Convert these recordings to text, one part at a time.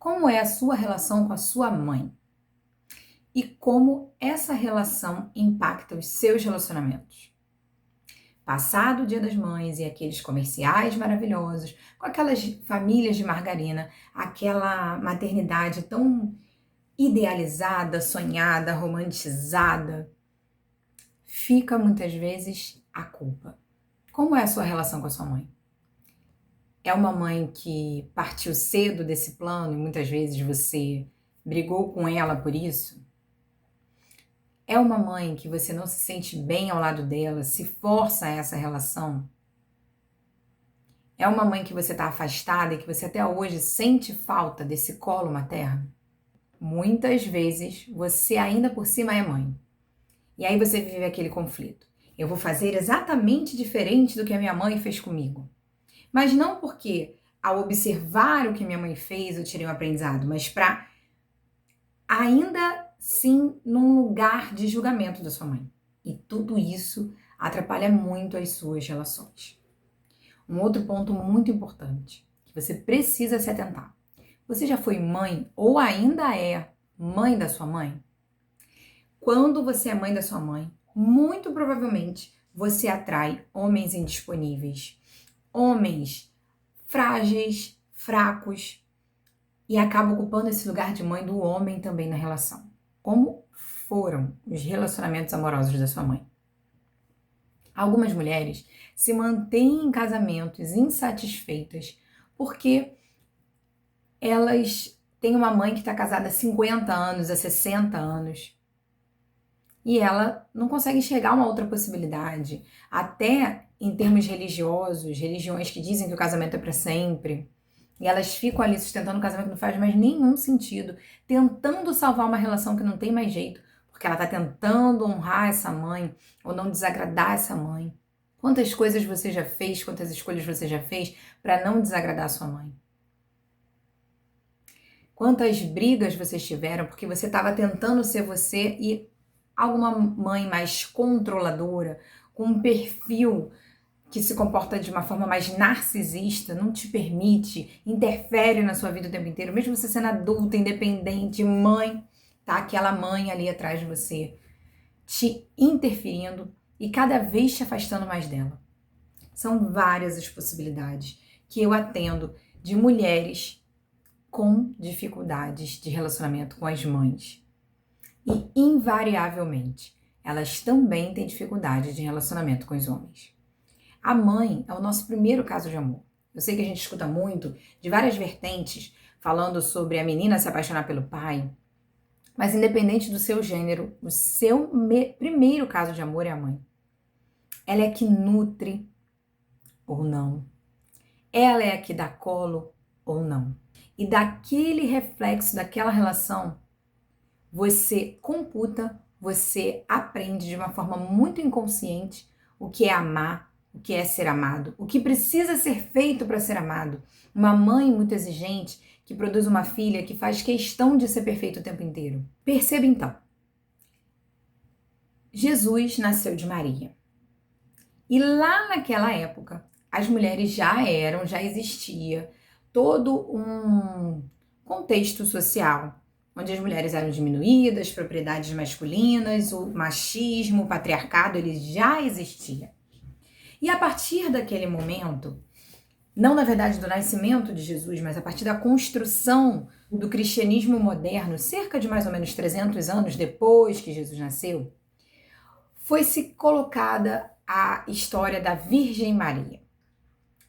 Como é a sua relação com a sua mãe? E como essa relação impacta os seus relacionamentos? Passado o Dia das Mães e aqueles comerciais maravilhosos, com aquelas famílias de margarina, aquela maternidade tão idealizada, sonhada, romantizada, fica muitas vezes a culpa. Como é a sua relação com a sua mãe? É uma mãe que partiu cedo desse plano e muitas vezes você brigou com ela por isso? É uma mãe que você não se sente bem ao lado dela, se força a essa relação? É uma mãe que você está afastada e que você até hoje sente falta desse colo materno? Muitas vezes você ainda por cima é mãe. E aí você vive aquele conflito. Eu vou fazer exatamente diferente do que a minha mãe fez comigo. Mas não porque ao observar o que minha mãe fez eu tirei um aprendizado, mas para ainda sim num lugar de julgamento da sua mãe. E tudo isso atrapalha muito as suas relações. Um outro ponto muito importante que você precisa se atentar. Você já foi mãe ou ainda é mãe da sua mãe? Quando você é mãe da sua mãe, muito provavelmente você atrai homens indisponíveis, homens frágeis, fracos, e acaba ocupando esse lugar de mãe do homem também na relação. Como foram os relacionamentos amorosos da sua mãe? Algumas mulheres se mantêm em casamentos insatisfeitas porque elas têm uma mãe que está casada há 50 anos, há 60 anos, e ela não consegue enxergar uma outra possibilidade, até em termos religiosos, religiões que dizem que o casamento é para sempre. E elas ficam ali sustentando um casamento que não faz mais nenhum sentido, tentando salvar uma relação que não tem mais jeito, porque ela tá tentando honrar essa mãe ou não desagradar essa mãe. Quantas coisas você já fez, quantas escolhas você já fez para não desagradar a sua mãe? Quantas brigas vocês tiveram porque você estava tentando ser você e alguma mãe mais controladora, com um perfil que se comporta de uma forma mais narcisista, não te permite, interfere na sua vida o tempo inteiro, mesmo você sendo adulta, independente, mãe, tá aquela mãe ali atrás de você, te interferindo e cada vez te afastando mais dela. São várias as possibilidades que eu atendo de mulheres com dificuldades de relacionamento com as mães. E, invariavelmente, elas também têm dificuldade de relacionamento com os homens. A mãe é o nosso primeiro caso de amor. Eu sei que a gente escuta muito de várias vertentes falando sobre a menina se apaixonar pelo pai, mas independente do seu gênero, o seu primeiro caso de amor é a mãe. Ela é a que nutre ou não. Ela é a que dá colo ou não. E daquele reflexo, daquela relação, você computa, você aprende de uma forma muito inconsciente o que é amar, o que é ser amado, o que precisa ser feito para ser amado. Uma mãe muito exigente que produz uma filha que faz questão de ser perfeita o tempo inteiro. Perceba então, Jesus nasceu de Maria. E lá naquela época, as mulheres já existia todo um contexto social, onde as mulheres eram diminuídas, propriedades masculinas, o machismo, o patriarcado, ele já existia. E a partir daquele momento, não na verdade do nascimento de Jesus, mas a partir da construção do cristianismo moderno, cerca de mais ou menos 300 anos depois que Jesus nasceu, foi-se colocada a história da Virgem Maria.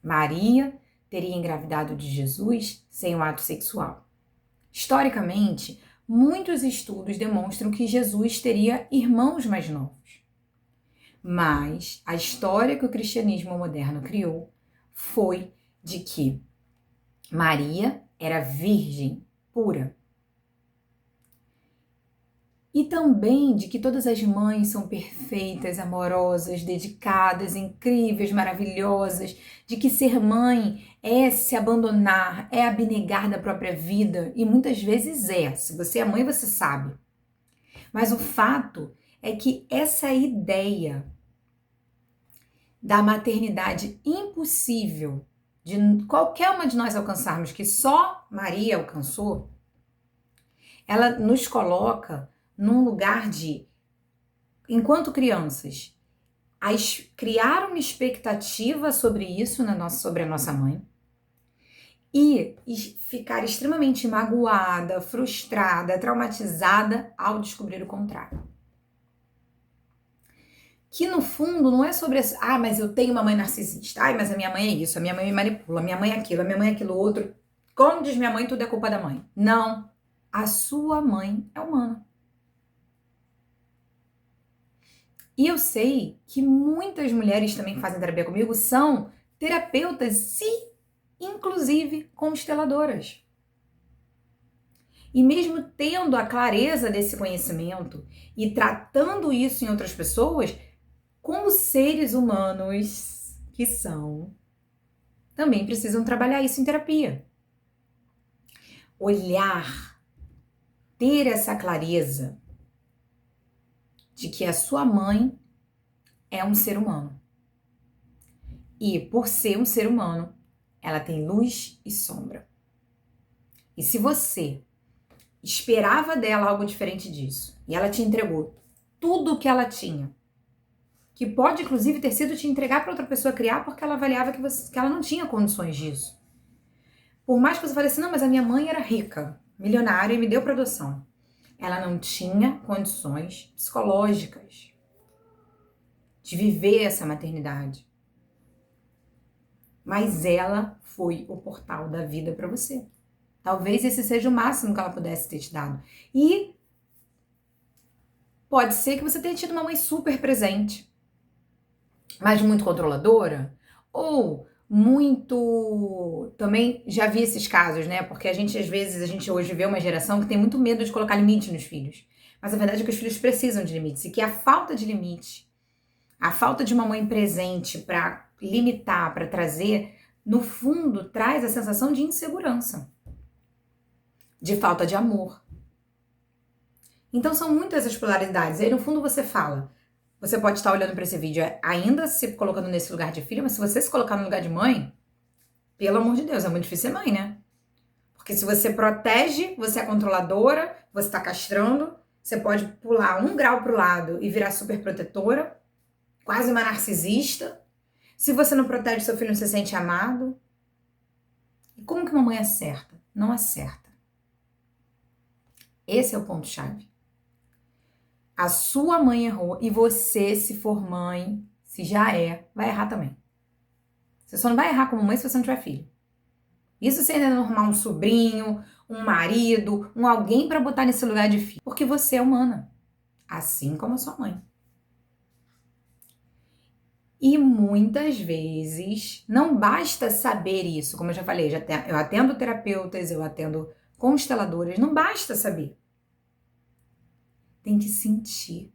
Maria teria engravidado de Jesus sem um ato sexual. Historicamente, muitos estudos demonstram que Jesus teria irmãos mais novos. Mas a história que o cristianismo moderno criou foi de que Maria era virgem pura. E também de que todas as mães são perfeitas, amorosas, dedicadas, incríveis, maravilhosas, de que ser mãe é se abandonar, é abnegar da própria vida, e muitas vezes é. Se você é mãe, você sabe. Mas o fato é que essa ideia da maternidade impossível de qualquer uma de nós alcançarmos, que só Maria alcançou, ela nos coloca num lugar de, enquanto crianças, criar uma expectativa sobre isso, sobre a nossa mãe, e ficar extremamente magoada, frustrada, traumatizada ao descobrir o contrário. Que no fundo não é sobre mas eu tenho uma mãe narcisista, mas a minha mãe é isso, a minha mãe me manipula, a minha mãe é aquilo, a minha mãe é aquilo outro. Como diz minha mãe, tudo é culpa da mãe. Não, a sua mãe é humana. E eu sei que muitas mulheres também que fazem terapia comigo são terapeutas e, inclusive, consteladoras. E mesmo tendo a clareza desse conhecimento e tratando isso em outras pessoas, como seres humanos que são, também precisam trabalhar isso em terapia. Olhar, ter essa clareza de que a sua mãe é um ser humano. E por ser um ser humano, ela tem luz e sombra. E se você esperava dela algo diferente disso, e ela te entregou tudo o que ela tinha, que pode inclusive ter sido te entregar para outra pessoa criar porque ela avaliava que ela não tinha condições disso. Por mais que você fale assim, não, mas a minha mãe era rica, milionária e me deu para adoção. Ela não tinha condições psicológicas de viver essa maternidade. Mas ela foi o portal da vida para você. Talvez esse seja o máximo que ela pudesse ter te dado. E pode ser que você tenha tido uma mãe super presente, mas muito controladora, ou muito... Também já vi esses casos, né? Porque às vezes, a gente hoje vê uma geração que tem muito medo de colocar limite nos filhos. Mas a verdade é que os filhos precisam de limites, e que a falta de limite, a falta de uma mãe presente para limitar, para trazer, no fundo, traz a sensação de insegurança, de falta de amor. Então são muitas as polaridades. Aí no fundo você fala, você pode estar olhando para esse vídeo ainda se colocando nesse lugar de filha, mas se você se colocar no lugar de mãe, pelo amor de Deus, é muito difícil ser mãe, né? Porque se você protege, você é controladora, você tá castrando, você pode pular 1 grau pro lado e virar super protetora, quase uma narcisista. Se você não protege seu filho, não se sente amado. E como que uma mãe acerta? Não acerta. Esse é o ponto-chave. A sua mãe errou e você, se for mãe, se já vai errar também. Você só não vai errar como mãe se você não tiver filho. Isso você ainda não arrumar um sobrinho, um marido, alguém para botar nesse lugar de filho. Porque você é humana, assim como a sua mãe. E muitas vezes não basta saber isso, como eu já falei, eu atendo terapeutas, eu atendo consteladoras, não basta saber. Tem que sentir,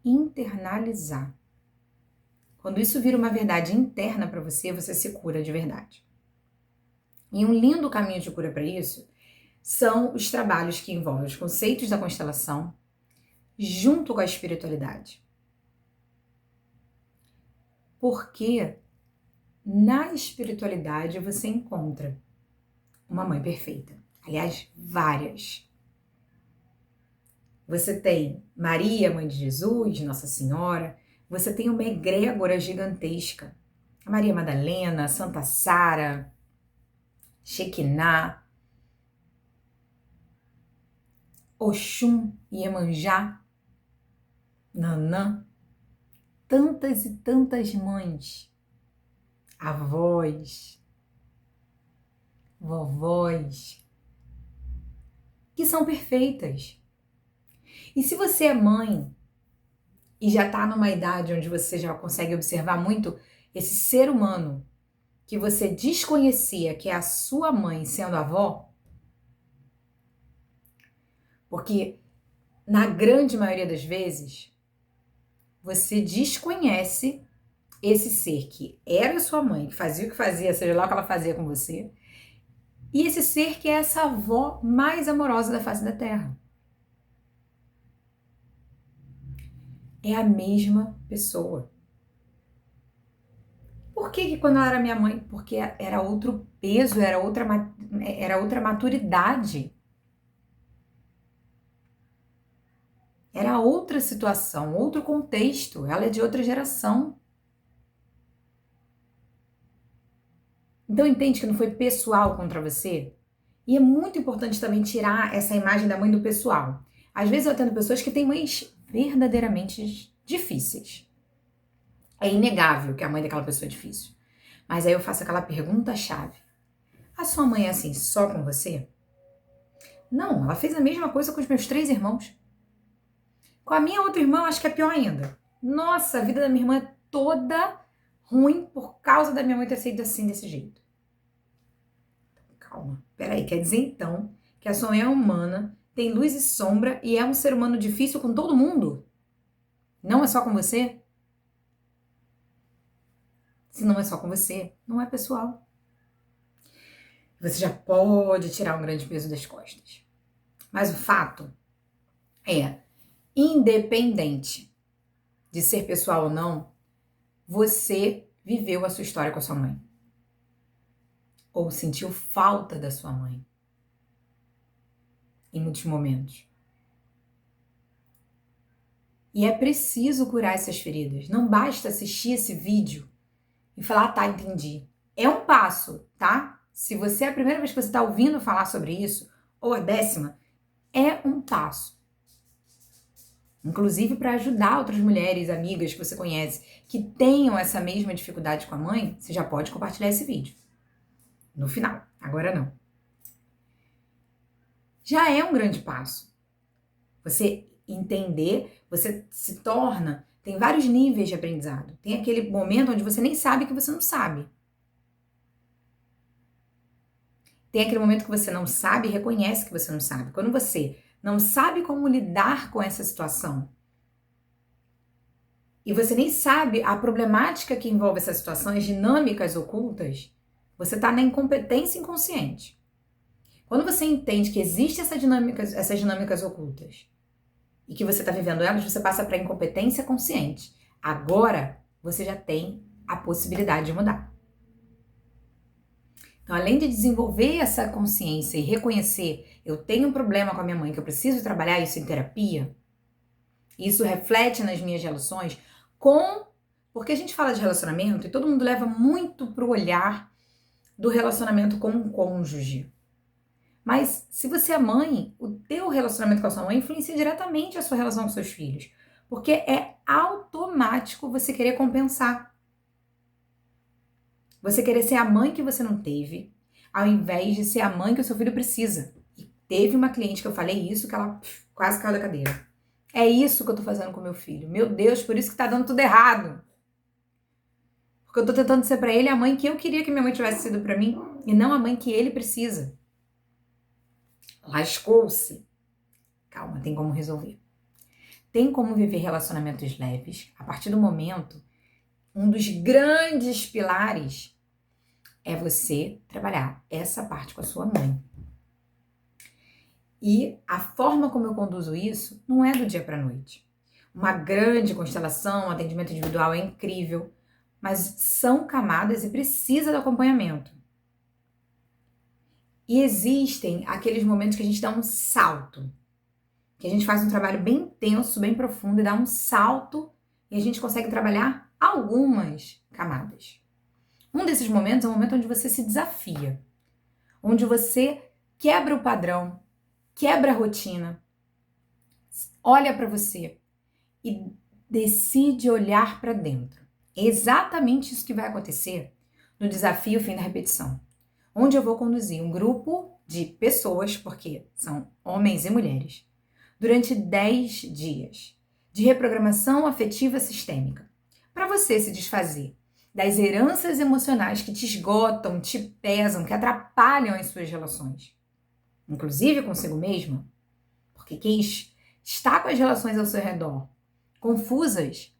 internalizar. Quando isso vira uma verdade interna para você, você se cura de verdade. E um lindo caminho de cura para isso são os trabalhos que envolvem os conceitos da constelação junto com a espiritualidade. Porque na espiritualidade você encontra uma mãe perfeita. Aliás, várias. Você tem Maria, mãe de Jesus, Nossa Senhora. Você tem uma egrégora gigantesca. A Maria Madalena, Santa Sara, Shekinah, Oxum, Iemanjá, Nanã. Tantas e tantas mães, avós, vovós, que são perfeitas. E se você é mãe e já está numa idade onde você já consegue observar muito esse ser humano que você desconhecia, que é a sua mãe sendo avó, porque na grande maioria das vezes você desconhece esse ser que era sua mãe, que fazia o que fazia, seja lá o que ela fazia com você, e esse ser que é essa avó mais amorosa da face da Terra. É a mesma pessoa. por que quando ela era minha mãe? Porque era outro peso, era outra maturidade. Era outra situação, outro contexto. Ela é de outra geração. Então entende que não foi pessoal contra você? E é muito importante também tirar essa imagem da mãe do pessoal. Às vezes eu atendo pessoas que têm mães verdadeiramente difíceis. É inegável que a mãe daquela pessoa é difícil. Mas aí eu faço aquela pergunta-chave. A sua mãe é assim só com você? Não, ela fez a mesma coisa com os meus 3 irmãos. Com a minha outra irmã, acho que é pior ainda. Nossa, a vida da minha irmã é toda ruim por causa da minha mãe ter sido assim, desse jeito. Calma, peraí, quer dizer então que a sua mãe é humana, tem luz e sombra e é um ser humano difícil com todo mundo? Não é só com você? Se não é só com você, não é pessoal. Você já pode tirar um grande peso das costas. Mas o fato é, independente de ser pessoal ou não, você viveu a sua história com a sua mãe. Ou sentiu falta da sua mãe. Em muitos momentos. E é preciso curar essas feridas. Não basta assistir esse vídeo e falar, tá, entendi. É um passo, tá? Se você é a primeira vez que você está ouvindo falar sobre isso, ou a 10ª, é um passo. Inclusive para ajudar outras mulheres, amigas que você conhece, que tenham essa mesma dificuldade com a mãe, você já pode compartilhar esse vídeo. No final, agora não. Já é um grande passo. Você entender, você se torna, tem vários níveis de aprendizado. Tem aquele momento onde você nem sabe que você não sabe. Tem aquele momento que você não sabe e reconhece que você não sabe. Quando você não sabe como lidar com essa situação e você nem sabe a problemática que envolve essa situação, as dinâmicas ocultas, você está na incompetência inconsciente. Quando você entende que existem essas dinâmicas ocultas e que você está vivendo elas, você passa para a incompetência consciente. Agora, você já tem a possibilidade de mudar. Então, além de desenvolver essa consciência e reconhecer, eu tenho um problema com a minha mãe, que eu preciso trabalhar isso em terapia, isso reflete nas minhas relações porque a gente fala de relacionamento e todo mundo leva muito pro olhar do relacionamento com o cônjuge. Mas se você é mãe, o teu relacionamento com a sua mãe influencia diretamente a sua relação com seus filhos. Porque é automático você querer compensar. Você querer ser a mãe que você não teve, ao invés de ser a mãe que o seu filho precisa. E teve uma cliente que eu falei isso, que ela quase caiu da cadeira. É isso que eu tô fazendo com meu filho. Meu Deus, por isso que tá dando tudo errado. Porque eu tô tentando ser pra ele a mãe que eu queria que minha mãe tivesse sido pra mim, e não a mãe que ele precisa. Lascou-se. Calma, tem como resolver. Tem como viver relacionamentos leves. A partir do momento, um dos grandes pilares é você trabalhar essa parte com a sua mãe. E a forma como eu conduzo isso não é do dia para a noite. Uma grande constelação, um atendimento individual é incrível, mas são camadas e precisa do acompanhamento. E existem aqueles momentos que a gente dá um salto, que a gente faz um trabalho bem intenso, bem profundo e dá um salto e a gente consegue trabalhar algumas camadas. Um desses momentos é o momento onde você se desafia, onde você quebra o padrão, quebra a rotina, olha para você e decide olhar para dentro. É exatamente isso que vai acontecer no desafio Fim da Repetição, onde eu vou conduzir um grupo de pessoas, porque são homens e mulheres, durante 10 dias de reprogramação afetiva sistêmica, para você se desfazer das heranças emocionais que te esgotam, te pesam, que atrapalham as suas relações, inclusive consigo mesma, porque quem está com as relações ao seu redor confusas,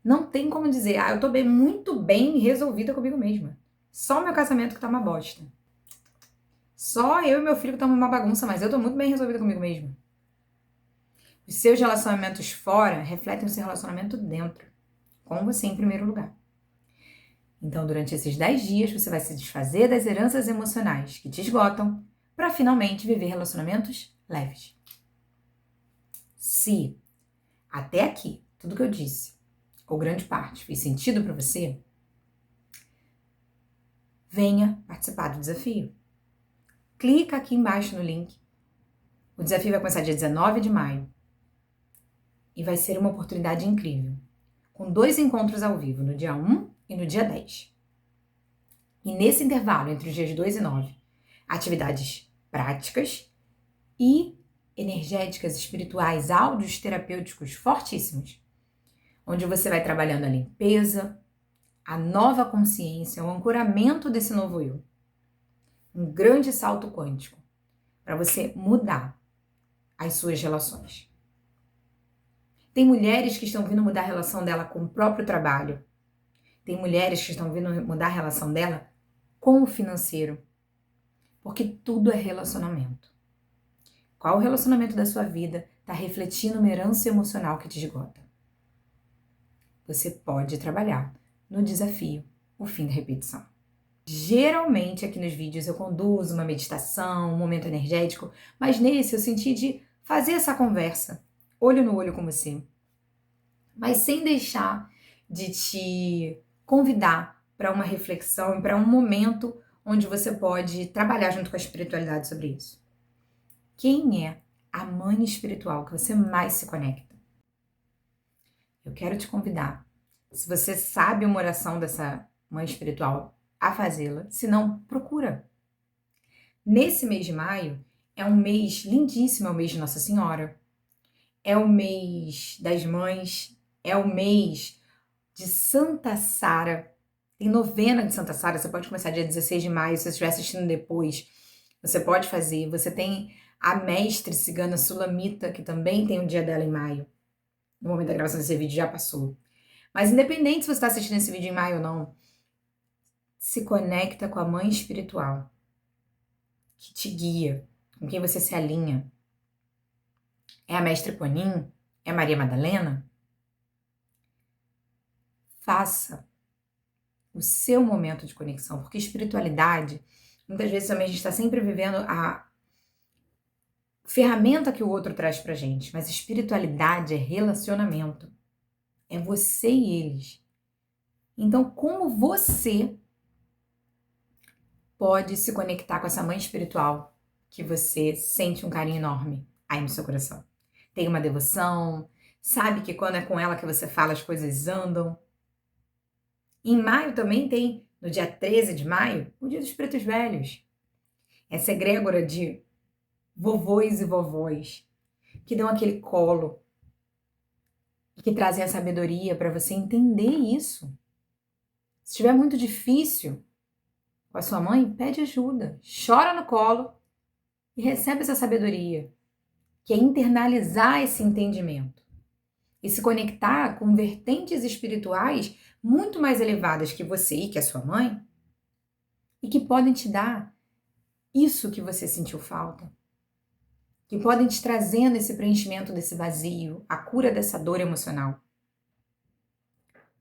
não tem como dizer, eu tô muito bem resolvida comigo mesma. Só o meu casamento que tá uma bosta. Só eu e meu filho que estamos uma bagunça, mas eu tô muito bem resolvida comigo mesma. Os seus relacionamentos fora refletem o seu relacionamento dentro, com você em primeiro lugar. Então, durante esses 10 dias, você vai se desfazer das heranças emocionais que te esgotam para finalmente viver relacionamentos leves. Se até aqui, tudo que eu disse, ou grande parte, fez sentido para você, venha participar do desafio. Clica aqui embaixo no link. O desafio vai começar dia 19 de maio e vai ser uma oportunidade incrível, com 2 encontros ao vivo, no dia 1 e no dia 10. E nesse intervalo, entre os dias 2 e 9, atividades práticas e energéticas, espirituais, áudios terapêuticos fortíssimos, onde você vai trabalhando a limpeza, a nova consciência, o ancoramento desse novo eu. Um grande salto quântico para você mudar as suas relações. Tem mulheres que estão vindo mudar a relação dela com o próprio trabalho. Tem mulheres que estão vindo mudar a relação dela com o financeiro. Porque tudo é relacionamento. Qual relacionamento da sua vida está refletindo uma herança emocional que te esgota? Você pode trabalhar no desafio, o fim da repetição. Geralmente aqui nos vídeos eu conduzo uma meditação, um momento energético, mas nesse eu senti de fazer essa conversa, olho no olho com você, mas sem deixar de te convidar para uma reflexão, para um momento onde você pode trabalhar junto com a espiritualidade sobre isso. Quem é a mãe espiritual que você mais se conecta? Eu quero te convidar, se você sabe uma oração dessa mãe espiritual, a fazê-la, se não, procura. Nesse mês de maio, é um mês lindíssimo, é o mês de Nossa Senhora, é o mês das mães, é o mês de Santa Sara, tem novena de Santa Sara, você pode começar dia 16 de maio, se você estiver assistindo depois, você pode fazer, você tem a mestre cigana Sulamita, que também tem o dia dela em maio, no momento da gravação desse vídeo já passou. Mas independente se você está assistindo esse vídeo em maio ou não, se conecta com a mãe espiritual que te guia, com quem você se alinha. É a Mestre Ponin? É Maria Madalena? Faça o seu momento de conexão, porque espiritualidade, muitas vezes também a gente está sempre vivendo a ferramenta que o outro traz pra gente, mas espiritualidade é relacionamento. É você e eles. Então, como você pode se conectar com essa mãe espiritual que você sente um carinho enorme aí no seu coração? Tem uma devoção, sabe que quando é com ela que você fala as coisas andam. Em maio também tem, no dia 13 de maio, o Dia dos Pretos Velhos. Essa egrégora de vovôs e vovós que dão aquele colo e que trazem a sabedoria para você entender isso. Se estiver muito difícil com a sua mãe, pede ajuda, chora no colo e recebe essa sabedoria, que é internalizar esse entendimento e se conectar com vertentes espirituais muito mais elevadas que você e que a sua mãe e que podem te dar isso que você sentiu falta, que podem te trazendo esse preenchimento desse vazio, a cura dessa dor emocional,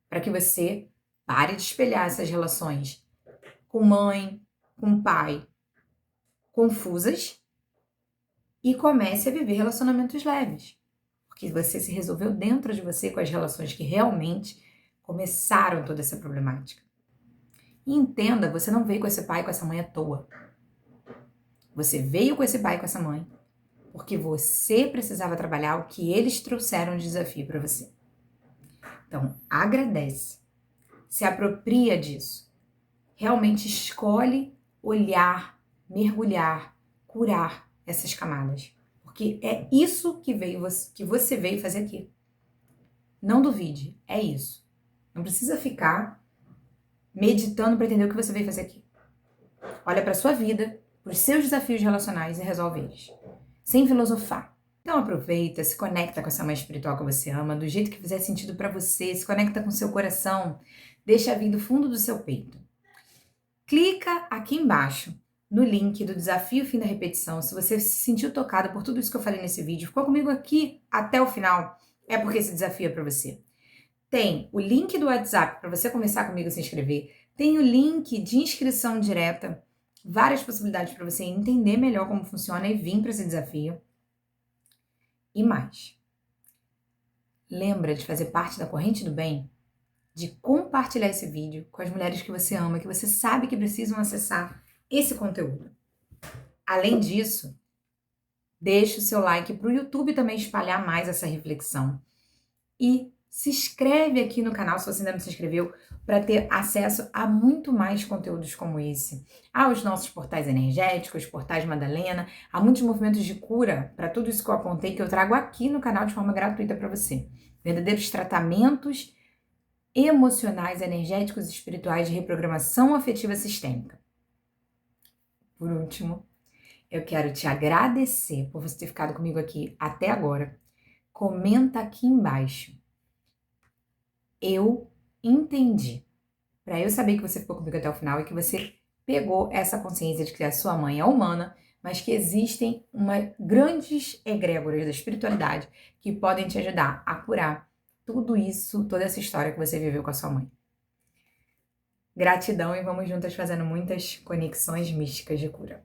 para que você pare de espelhar essas relações com mãe, com pai, confusas e comece a viver relacionamentos leves, porque você se resolveu dentro de você com as relações que realmente começaram toda essa problemática. E entenda, você não veio com esse pai e com essa mãe à toa. Você veio com esse pai e com essa mãe porque você precisava trabalhar o que eles trouxeram de desafio para você. Então, agradece, se apropria disso, realmente escolhe olhar, mergulhar, curar essas camadas, porque é isso que você veio fazer aqui. Não duvide, é isso. Não precisa ficar meditando para entender o que você veio fazer aqui. Olha para sua vida, para os seus desafios relacionais e resolve eles, sem filosofar. Então aproveita, se conecta com essa mãe espiritual que você ama, do jeito que fizer sentido para você, se conecta com seu coração, deixa vir do fundo do seu peito. Clica aqui embaixo no link do Desafio Fim da Repetição. Se você se sentiu tocado por tudo isso que eu falei nesse vídeo, ficou comigo aqui até o final, é porque esse desafio é para você. Tem o link do WhatsApp para você conversar comigo e se inscrever. Tem o link de inscrição direta, várias possibilidades para você entender melhor como funciona e vir para esse desafio. E mais, lembra de fazer parte da corrente do bem, de compartilhar esse vídeo com as mulheres que você ama, que você sabe que precisam acessar esse conteúdo. Além disso, deixe o seu like para o YouTube também espalhar mais essa reflexão. E se inscreve aqui no canal, se você ainda não se inscreveu, para ter acesso a muito mais conteúdos como esse. Aos nossos portais energéticos, portais Madalena, há muitos movimentos de cura para tudo isso que eu apontei, que eu trago aqui no canal de forma gratuita para você. Verdadeiros tratamentos emocionais, energéticos e espirituais de reprogramação afetiva sistêmica. Por último, eu quero te agradecer por você ter ficado comigo aqui até agora. Comenta aqui embaixo. Eu entendi. Para eu saber que você ficou comigo até o final e que você pegou essa consciência de que a sua mãe é humana, mas que existem grandes egrégoras da espiritualidade que podem te ajudar a curar tudo isso, toda essa história que você viveu com a sua mãe. Gratidão e vamos juntas fazendo muitas conexões místicas de cura.